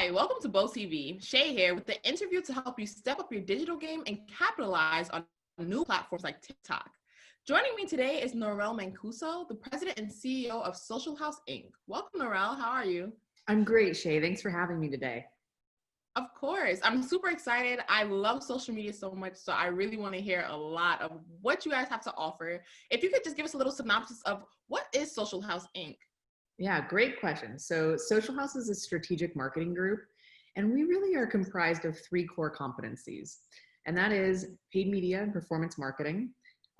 Hi, welcome to Bo TV. Shay here with the interview to help you step up your digital game and capitalize on new platforms like TikTok. Joining me today is Norel Mancuso, the president and CEO of Social House Inc. Welcome, Norel. How are you? I'm great, Shay. Thanks for having me today. Of course. I'm super excited. I love social media so much, so I really want to hear a lot of what you guys have to offer. If you could just give us a little synopsis of what is Social House Inc.? Yeah, great question. So Social House is a strategic marketing group, and we really are comprised of three core competencies. And that is paid media and performance marketing,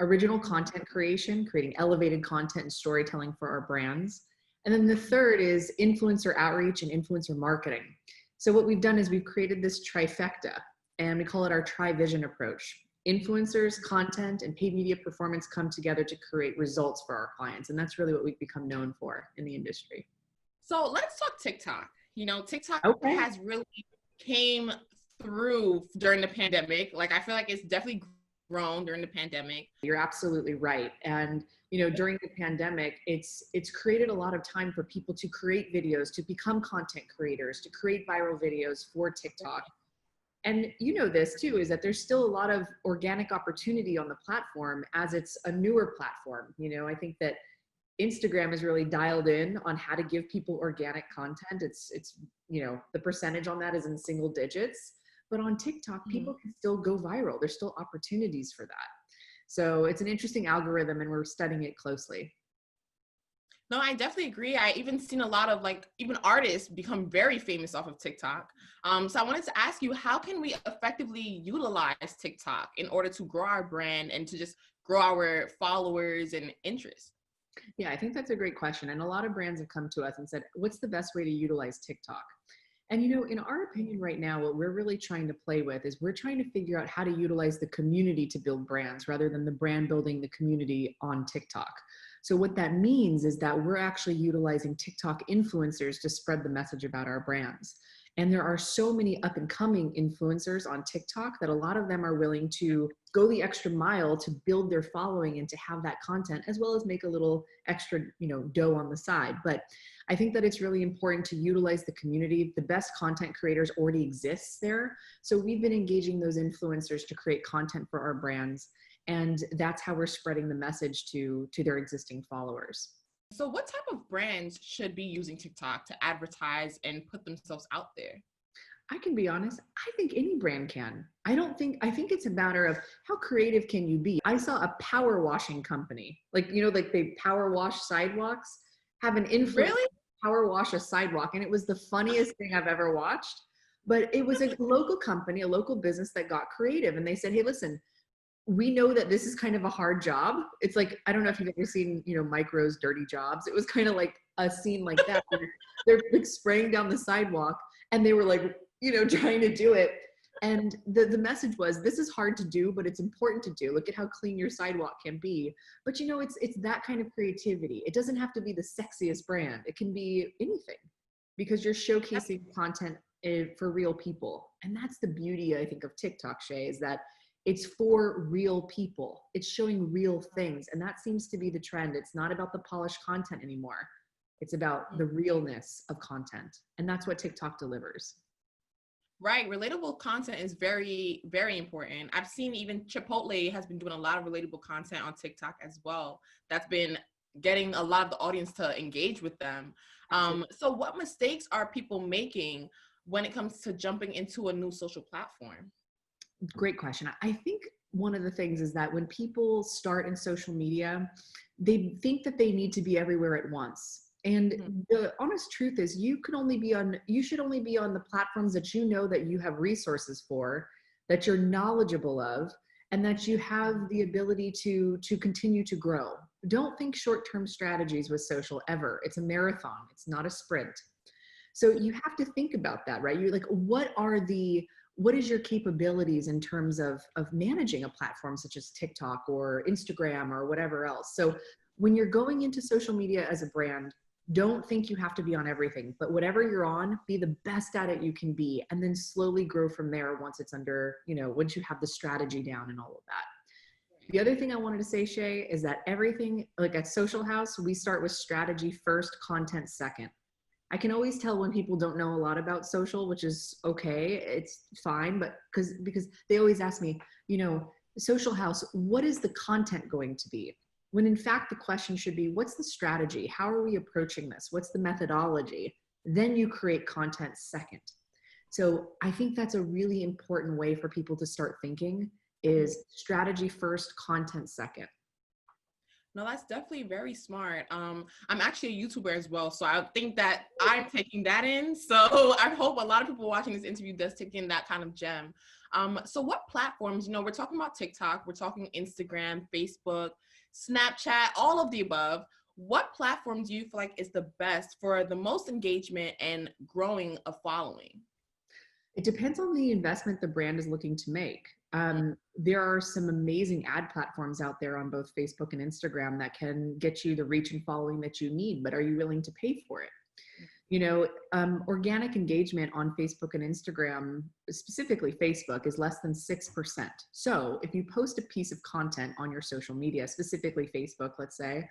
original content creation, creating elevated content and storytelling for our brands. And then the third is influencer outreach and influencer marketing. So what we've done is we've created this trifecta, and we call it our tri-vision approach. Influencers, content, and paid media performance come together to create results for our clients. And that's really what we've become known for in the industry. So let's talk TikTok. TikTok Okay. has really came through during the pandemic. I feel like it's definitely grown during the pandemic. You're absolutely right. And during the pandemic, it's created a lot of time for people to create videos, to become content creators, to create viral videos for TikTok. And this too, is that there's still a lot of organic opportunity on the platform as it's a newer platform. I think that Instagram is really dialed in on how to give people organic content. It's the percentage on that is in single digits, but on TikTok, people can still go viral. There's still opportunities for that. So it's an interesting algorithm, and we're studying it closely. No, I definitely agree. I even seen a lot of even artists become very famous off of TikTok. So I wanted to ask you, how can we effectively utilize TikTok in order to grow our brand and to just grow our followers and interests? Yeah, I think that's a great question. And a lot of brands have come to us and said, what's the best way to utilize TikTok? And in our opinion right now, what we're really trying to play with is we're trying to figure out how to utilize the community to build brands rather than the brand building the community on TikTok. So what that means is that we're actually utilizing TikTok influencers to spread the message about our brands. And there are so many up and coming influencers on TikTok that a lot of them are willing to go the extra mile to build their following and to have that content, as well as make a little extra, dough on the side. But I think that it's really important to utilize the community. The best content creators already exists there. So we've been engaging those influencers to create content for our brands. And that's how we're spreading the message to their existing followers. So what type of brands should be using TikTok to advertise and put themselves out there? I can be honest, I think any brand can. I think it's a matter of how creative can you be. I saw a power washing company, they power wash sidewalks, have an influencer power wash a sidewalk. And it was the funniest thing I've ever watched. But it was a local company, a local business that got creative. And they said, hey, listen, we know that this is kind of a hard job. It's like, I don't know if you've ever seen, Micro's Dirty Jobs. It was kind of like a scene like that. They're spraying down the sidewalk and they were trying to do it. And the message was, this is hard to do, but it's important to do. Look at how clean your sidewalk can be. But it's that kind of creativity. It doesn't have to be the sexiest brand. It can be anything because you're showcasing content for real people. And that's the beauty, I think, of TikTok, Shay, is that it's for real people. It's showing real things. And that seems to be the trend. It's not about the polished content anymore. It's about the realness of content. And that's what TikTok delivers. Right. Relatable content is very, very important. I've seen even Chipotle has been doing a lot of relatable content on TikTok as well. That's been getting a lot of the audience to engage with them. So what mistakes are people making when it comes to jumping into a new social platform? Great question. I think one of the things is that when people start in social media, they think that they need to be everywhere at once. And the honest truth is you should only be on the platforms that that you have resources for, that you're knowledgeable of, and that you have the ability to continue to grow. Don't think short-term strategies with social ever. It's a marathon. It's not a sprint. So you have to think about that, right? You're like, what is your capabilities in terms of managing a platform such as TikTok or Instagram or whatever else? So when you're going into social media as a brand, don't think you have to be on everything, but whatever you're on, be the best at it you can be, and then slowly grow from there once it's under, once you have the strategy down and all of that. The other thing I wanted to say, Shay, is that everything, like at Social House, we start with strategy first, content second. I can always tell when people don't know a lot about social, which is okay. It's fine, but because they always ask me, Social House, what is the content going to be? When in fact the question should be, what's the strategy? How are we approaching this? What's the methodology? Then you create content second. So I think that's a really important way for people to start thinking is strategy first, content second. No, that's definitely very smart. I'm actually a YouTuber as well, so I think that I'm taking that in. So I hope a lot of people watching this interview does take in that kind of gem. So what platforms, we're talking about TikTok, we're talking Instagram, Facebook, Snapchat, all of the above. What platform do you feel like is the best for the most engagement and growing a following? It depends on the investment the brand is looking to make. There are some amazing ad platforms out there on both Facebook and Instagram that can get you the reach and following that you need, but are you willing to pay for it? Organic engagement on Facebook and Instagram, specifically Facebook, is less than 6%. So if you post a piece of content on your social media, specifically Facebook, let's say,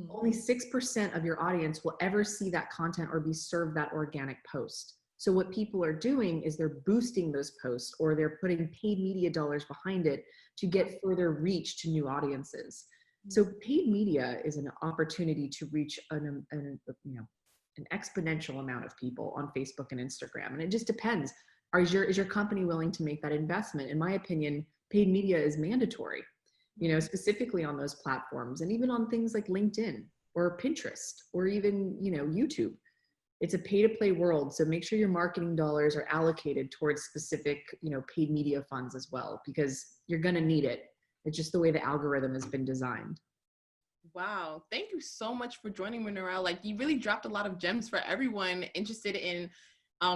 only 6% of your audience will ever see that content or be served that organic post. So what people are doing is they're boosting those posts or they're putting paid media dollars behind it to get further reach to new audiences. So paid media is an opportunity to reach an exponential amount of people on Facebook and Instagram. And it just depends. Is your company willing to make that investment? In my opinion, paid media is mandatory, specifically on those platforms and even on things like LinkedIn or Pinterest or even, YouTube. It's a pay-to-play world, so make sure your marketing dollars are allocated towards specific, paid media funds as well, because you're going to need it. It's just the way the algorithm has been designed. Wow. Thank you so much for joining me, Narelle. Like, you really dropped a lot of gems for everyone interested in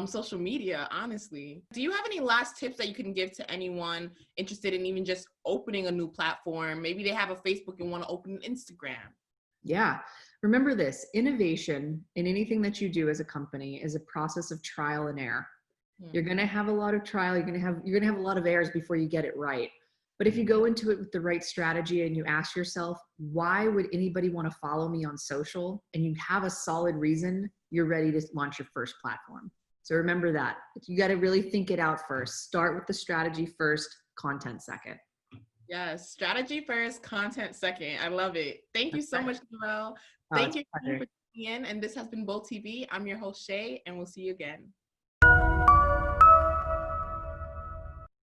social media, honestly. Do you have any last tips that you can give to anyone interested in even just opening a new platform? Maybe they have a Facebook and want to open an Instagram. Yeah. Remember this, innovation in anything that you do as a company is a process of trial and error. You're going to have a lot of trial. You're going to have a lot of errors before you get it right. But if you go into it with the right strategy and you ask yourself, why would anybody want to follow me on social? And you have a solid reason, you're ready to launch your first platform. So remember that. You got to really think it out first. Start with the strategy first, content second. Yes, strategy first, content second. I love it. Thank you so much, Narelle. Thank you for tuning in. And this has been Bold TV. I'm your host, Shay, and we'll see you again.